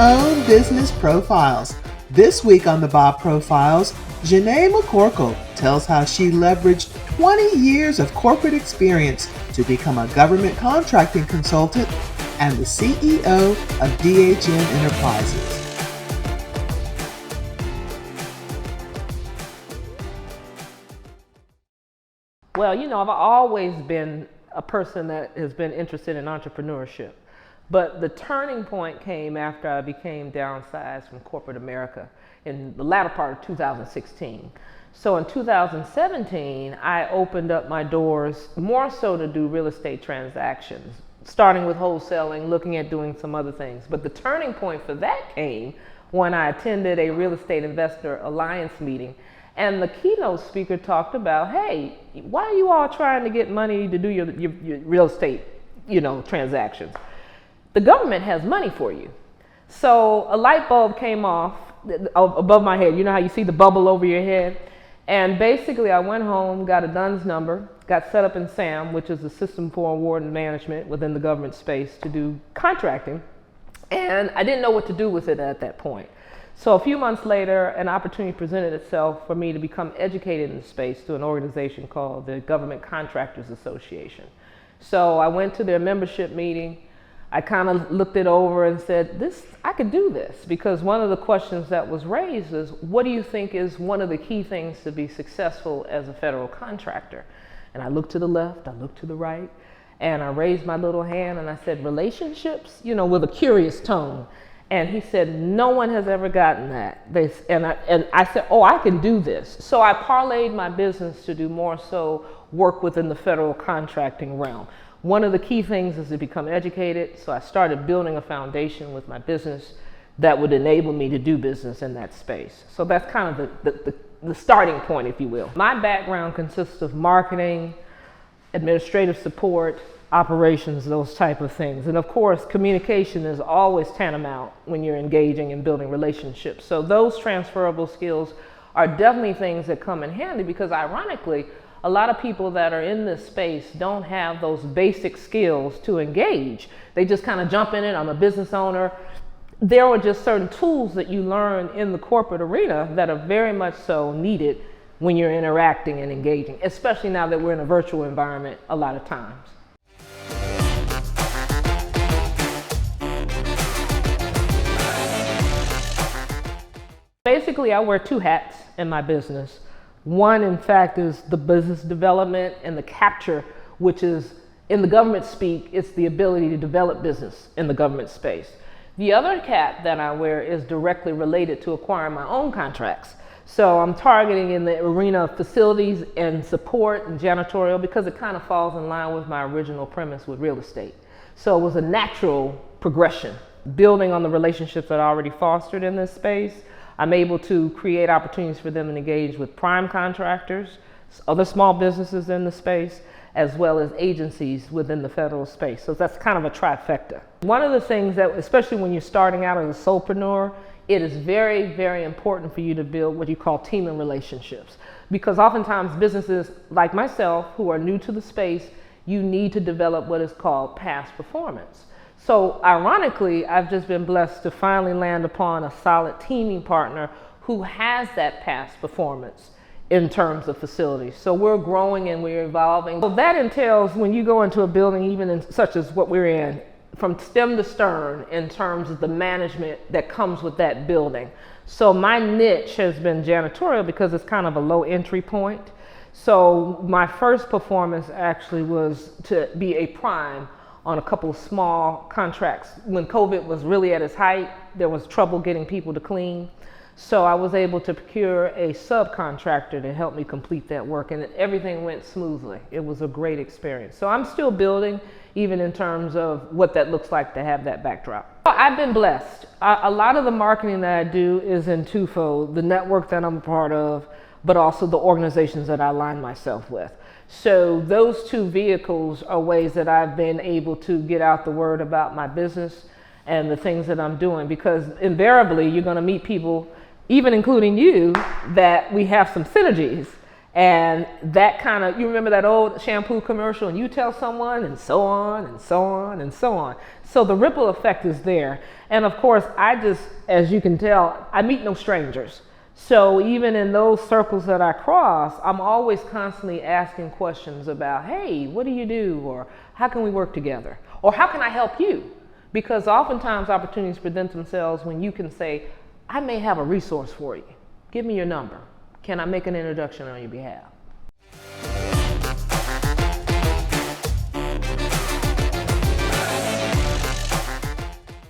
Own Business Profiles. This week on the Bob Profiles, Janae McCorkle tells how she leveraged 20 years of corporate experience to become a government contracting consultant and the CEO of DHM Enterprises. Well, I've always been a person that has been interested in entrepreneurship. But the turning point came after I became downsized from corporate America in the latter part of 2016. So in 2017, I opened up my doors more so to do real estate transactions, starting with wholesaling, looking at doing some other things. But the turning point for that came when I attended a real estate investor alliance meeting. And the keynote speaker talked about, hey, why are you all trying to get money to do your real estate, transactions? The government has money for you. So a light bulb came off above my head. You know how you see the bubble over your head? And basically I went home, got a DUNS number, got set up in SAM, which is the System for Award and Management within the government space to do contracting. And I didn't know what to do with it at that point. So a few months later, an opportunity presented itself for me to become educated in the space through an organization called the Government Contractors Association. So I went to their membership meeting. I kind of looked it over and said, I could do this, because one of the questions that was raised is, what do you think is one of the key things to be successful as a federal contractor? And I looked to the left, I looked to the right, and I raised my little hand and I said, relationships, with a curious tone. And he said, no one has ever gotten that. And I said, I can do this. So I parlayed my business to do more so work within the federal contracting realm. One of the key things is to become educated. So I started building a foundation with my business that would enable me to do business in that space. So that's kind of the starting point, if you will. My background consists of marketing, administrative support, operations, those type of things. And of course, communication is always tantamount when you're engaging and building relationships. So those transferable skills are definitely things that come in handy, because ironically, a lot of people that are in this space don't have those basic skills to engage. They just kind of jump in it. I'm a business owner. There are just certain tools that you learn in the corporate arena that are very much so needed when you're interacting and engaging, especially now that we're in a virtual environment a lot of times. Basically, I wear two hats in my business. One, in fact, is the business development and the capture, which is, in the government speak, it's the ability to develop business in the government space. The other cap that I wear is directly related to acquiring my own contracts. So I'm targeting in the arena of facilities and support and janitorial, because it kind of falls in line with my original premise with real estate. So it was a natural progression, building on the relationships that I already fostered in this space. I'm able to create opportunities for them to engage with prime contractors, other small businesses in the space, as well as agencies within the federal space. So that's kind of a trifecta. One of the things that, especially when you're starting out as a solopreneur, it is very, very important for you to build what you call teaming relationships. Because oftentimes businesses like myself who are new to the space, you need to develop what is called past performance. So ironically, I've just been blessed to finally land upon a solid teaming partner who has that past performance in terms of facilities. So we're growing and we're evolving. So that entails, when you go into a building, even in such as what we're in, from stem to stern in terms of the management that comes with that building. So my niche has been janitorial because it's kind of a low entry point. So my first performance actually was to be a prime on a couple of small contracts. When COVID was really at its height, there was trouble getting people to clean. So I was able to procure a subcontractor to help me complete that work, and everything went smoothly. It was a great experience. So I'm still building, even in terms of what that looks like to have that backdrop. I've been blessed. A lot of the marketing that I do is in twofold: the network that I'm a part of, but also the organizations that I align myself with. So those two vehicles are ways that I've been able to get out the word about my business and the things that I'm doing, because invariably you're going to meet people, even including you, that we have some synergies. And that kind of, you remember that old shampoo commercial, and you tell someone, and so on, and so on, and so on. So the ripple effect is there. And of course, I just, as you can tell, I meet no strangers. So even in those circles that I cross, I'm always constantly asking questions about, hey, what do you do? Or how can we work together? Or how can I help you? Because oftentimes opportunities present themselves when you can say, I may have a resource for you. Give me your number. Can I make an introduction on your behalf?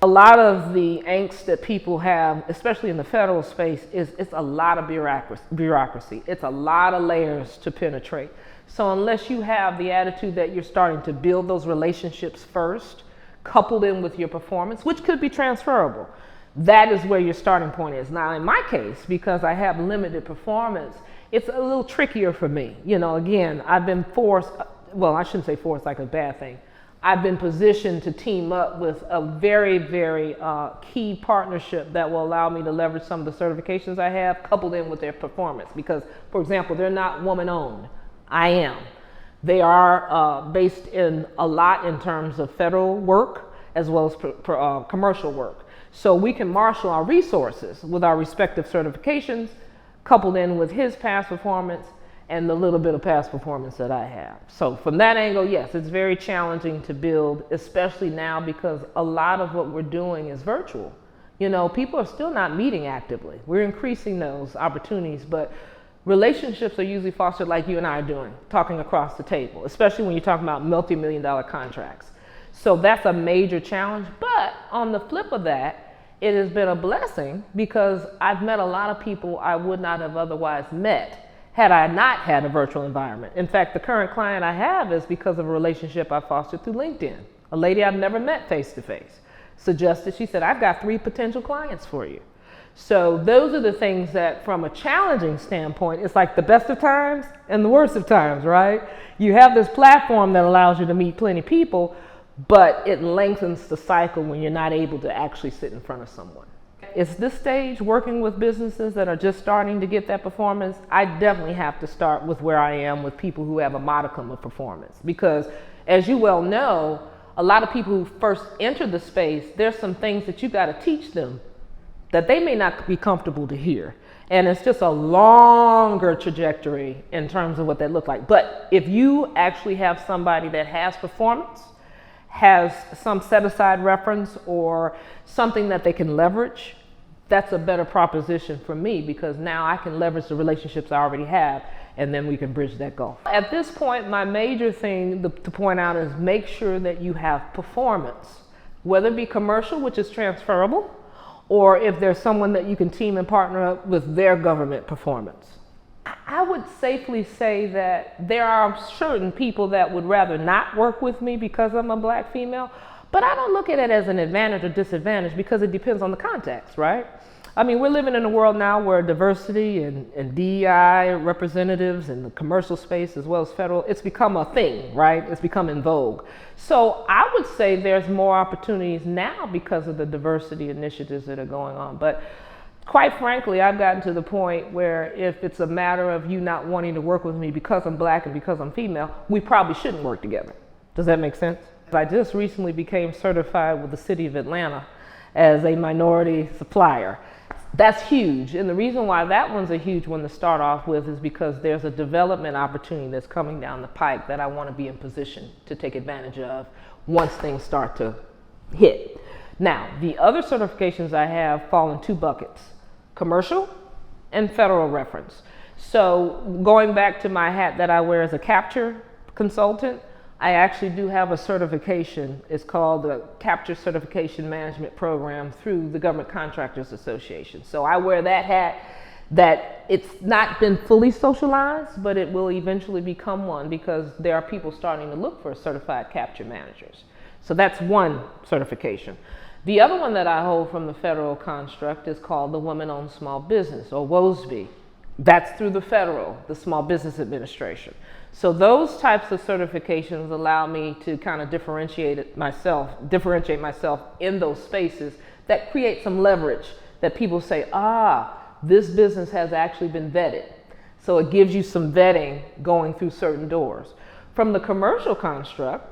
A lot of the angst that people have, especially in the federal space, is it's a lot of bureaucracy. It's a lot of layers to penetrate. So unless you have the attitude that you're starting to build those relationships first, coupled in with your performance, which could be transferable, that is where your starting point is. Now, in my case, because I have limited performance, it's a little trickier for me. You know, again, I've been forced, well, I shouldn't say forced like a bad thing. I've been positioned to team up with a very, very key partnership that will allow me to leverage some of the certifications I have, coupled in with their performance. Because, for example, they're not woman-owned. I am. They are based in a lot in terms of federal work as well as commercial work. So we can marshal our resources with our respective certifications, coupled in with his past performance and the little bit of past performance that I have. So from that angle, yes, it's very challenging to build, especially now because a lot of what we're doing is virtual. You know, people are still not meeting actively. We're increasing those opportunities, but relationships are usually fostered like you and I are doing, talking across the table, especially when you're talking about multi-million-dollar contracts. So that's a major challenge, but on the flip of that, it has been a blessing because I've met a lot of people I would not have otherwise met had I not had a virtual environment. In fact, the current client I have is because of a relationship I fostered through LinkedIn. A lady I've never met face-to-face suggested, she said, I've got 3 potential clients for you. So those are the things that from a challenging standpoint, it's like the best of times and the worst of times, right? You have this platform that allows you to meet plenty of people, but it lengthens the cycle when you're not able to actually sit in front of someone. It's this stage working with businesses that are just starting to get that performance. I definitely have to start with where I am with people who have a modicum of performance because as you well know, a lot of people who first enter the space, there's some things that you got to teach them that they may not be comfortable to hear. And it's just a longer trajectory in terms of what that looks like. But if you actually have somebody that has performance, has some set aside reference or something that they can leverage, that's a better proposition for me because now I can leverage the relationships I already have and then we can bridge that gulf. At this point, my major thing to point out is make sure that you have performance, whether it be commercial, which is transferable, or if there's someone that you can team and partner up with their government performance. I would safely say that there are certain people that would rather not work with me because I'm a black female, but I don't look at it as an advantage or disadvantage because it depends on the context, right? I mean, we're living in a world now where diversity and DEI representatives in the commercial space as well as federal, it's become a thing, right? It's become in vogue. So I would say there's more opportunities now because of the diversity initiatives that are going on. But quite frankly, I've gotten to the point where if it's a matter of you not wanting to work with me because I'm black and because I'm female, we probably shouldn't work together. Does that make sense? I just recently became certified with the city of Atlanta as a minority supplier. That's huge. And the reason why that one's a huge one to start off with is because there's a development opportunity that's coming down the pike that I want to be in position to take advantage of once things start to hit. Now, the other certifications I have fall in 2 buckets, commercial and federal reference. So going back to my hat that I wear as a capture consultant, I actually do have a certification. It's called the Capture Certification Management Program through the Government Contractors Association. So I wear that hat that it's not been fully socialized, but it will eventually become one because there are people starting to look for certified capture managers. So that's one certification. The other one that I hold from the federal construct is called the Women-Owned Small Business, or WOSB. That's through the federal, the Small Business Administration. So those types of certifications allow me to kind of differentiate myself in those spaces that create some leverage that people say, this business has actually been vetted. So it gives you some vetting going through certain doors. From the commercial construct,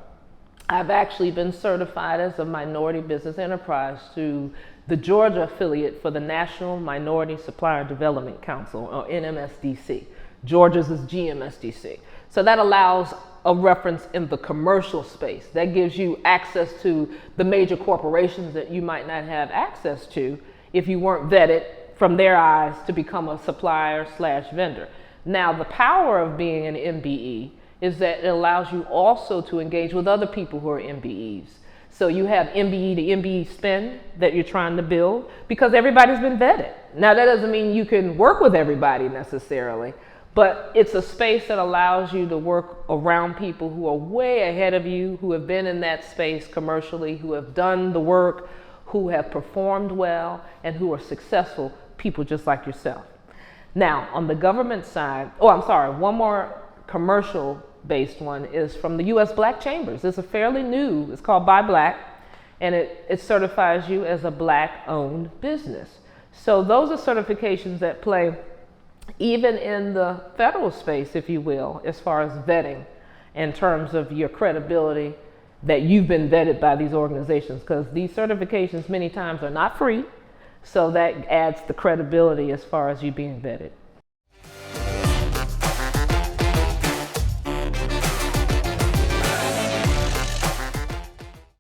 I've actually been certified as a minority business enterprise through the Georgia affiliate for the National Minority Supplier Development Council, or NMSDC. Georgia's is GMSDC. So that allows a reference in the commercial space. That gives you access to the major corporations that you might not have access to if you weren't vetted from their eyes to become a supplier slash vendor. Now, the power of being an MBE is that it allows you also to engage with other people who are MBEs. So you have MBE to MBE spend that you're trying to build because everybody's been vetted. Now, that doesn't mean you can work with everybody necessarily, but it's a space that allows you to work around people who are way ahead of you, who have been in that space commercially, who have done the work, who have performed well, and who are successful people just like yourself. Now, on the government side, one more commercial-based one is from the U.S. Black Chambers. It's a fairly new, it's called Buy Black, and it certifies you as a Black-owned business. So those are certifications that play even in the federal space, if you will, as far as vetting in terms of your credibility that you've been vetted by these organizations, because these certifications many times are not free, so that adds the credibility as far as you being vetted.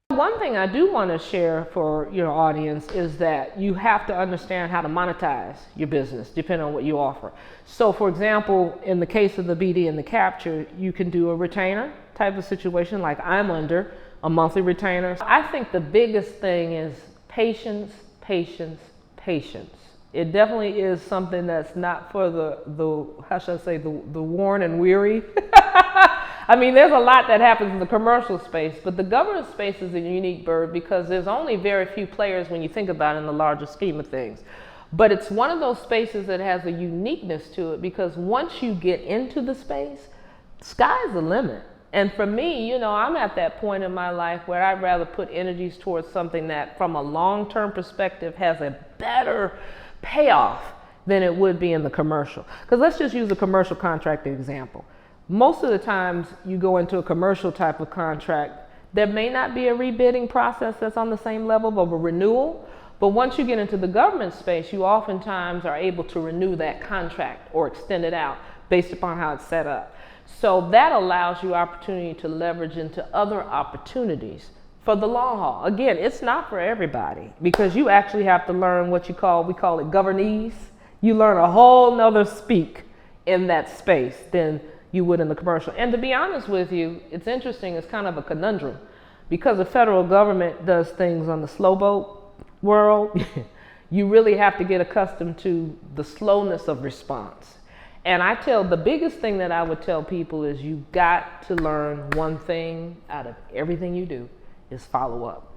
One thing I do want to share for your audience is that you have to understand how to monetize your business depending on what you offer. So for example, in the case of the BD and the capture, you can do a retainer type of situation like I'm under, a monthly retainer. I think the biggest thing is patience, patience, patience. It definitely is something that's not for the how should I say, the worn and weary. I mean, there's a lot that happens in the commercial space, but the government space is a unique bird because there's only very few players when you think about it in the larger scheme of things. But it's one of those spaces that has a uniqueness to it because once you get into the space, sky's the limit. And for me, you know, I'm at that point in my life where I'd rather put energies towards something that from a long-term perspective has a better payoff than it would be in the commercial. Because let's just use a commercial contract example. Most of the times you go into a commercial type of contract, there may not be a rebidding process that's on the same level of a renewal, but once you get into the government space, you oftentimes are able to renew that contract or extend it out based upon how it's set up. So that allows you opportunity to leverage into other opportunities for the long haul. Again, it's not for everybody because you actually have to learn what we call it governese. You learn a whole nother speak in that space than you would in the commercial. And to be honest with you, it's interesting, it's kind of a conundrum because the federal government does things on the slow boat world. You really have to get accustomed to the slowness of response. And the biggest thing that I would tell people is you got to learn one thing out of everything you do is follow up.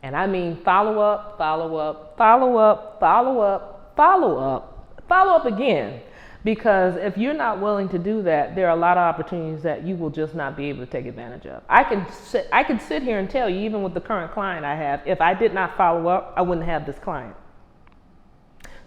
And I mean follow up, follow up, follow up, follow up, follow up, follow up again. Because if you're not willing to do that, there are a lot of opportunities that you will just not be able to take advantage of. I can sit here and tell you, even with the current client I have, if I did not follow up, I wouldn't have this client.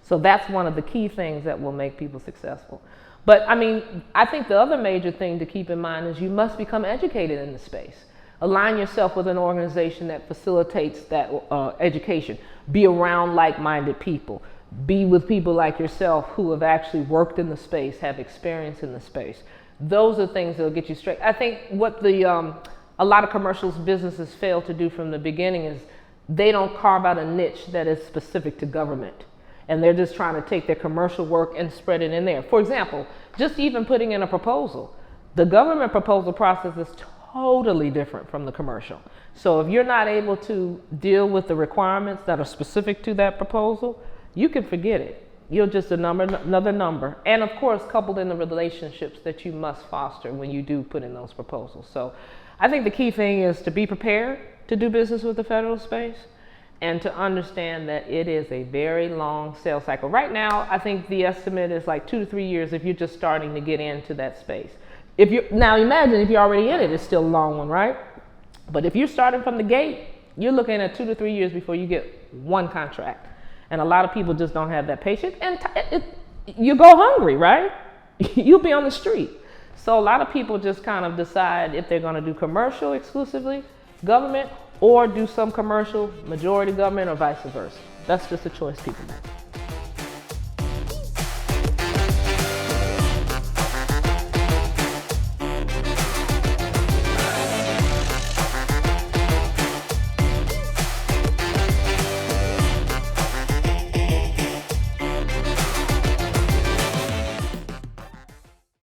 So that's one of the key things that will make people successful. But I mean, I think the other major thing to keep in mind is you must become educated in the space. Align yourself with an organization that facilitates that education. Be around like-minded people. Be with people like yourself who have actually worked in the space, have experience in the space. Those are things that will get you straight. I think what a lot of commercials businesses fail to do from the beginning is they don't carve out a niche that is specific to government. And they're just trying to take their commercial work and spread it in there. For example, just even putting in a proposal. The government proposal process is totally different from the commercial. So if you're not able to deal with the requirements that are specific to that proposal, you can forget it. You're just another number. And of course, coupled in the relationships that you must foster when you do put in those proposals. So I think the key thing is to be prepared to do business with the federal space and to understand that it is a very long sales cycle. Right now, I think the estimate is like 2 to 3 years if you're just starting to get into that space. Now imagine if you're already in it, it's still a long one, right? But if you're starting from the gate, you're looking at 2 to 3 years before you get one contract. And a lot of people just don't have that patience. And you go hungry, right? you'll be on the street. So a lot of people just kind of decide if they're going to do commercial exclusively, government, or do some commercial, majority government, or vice versa. That's just a choice people make.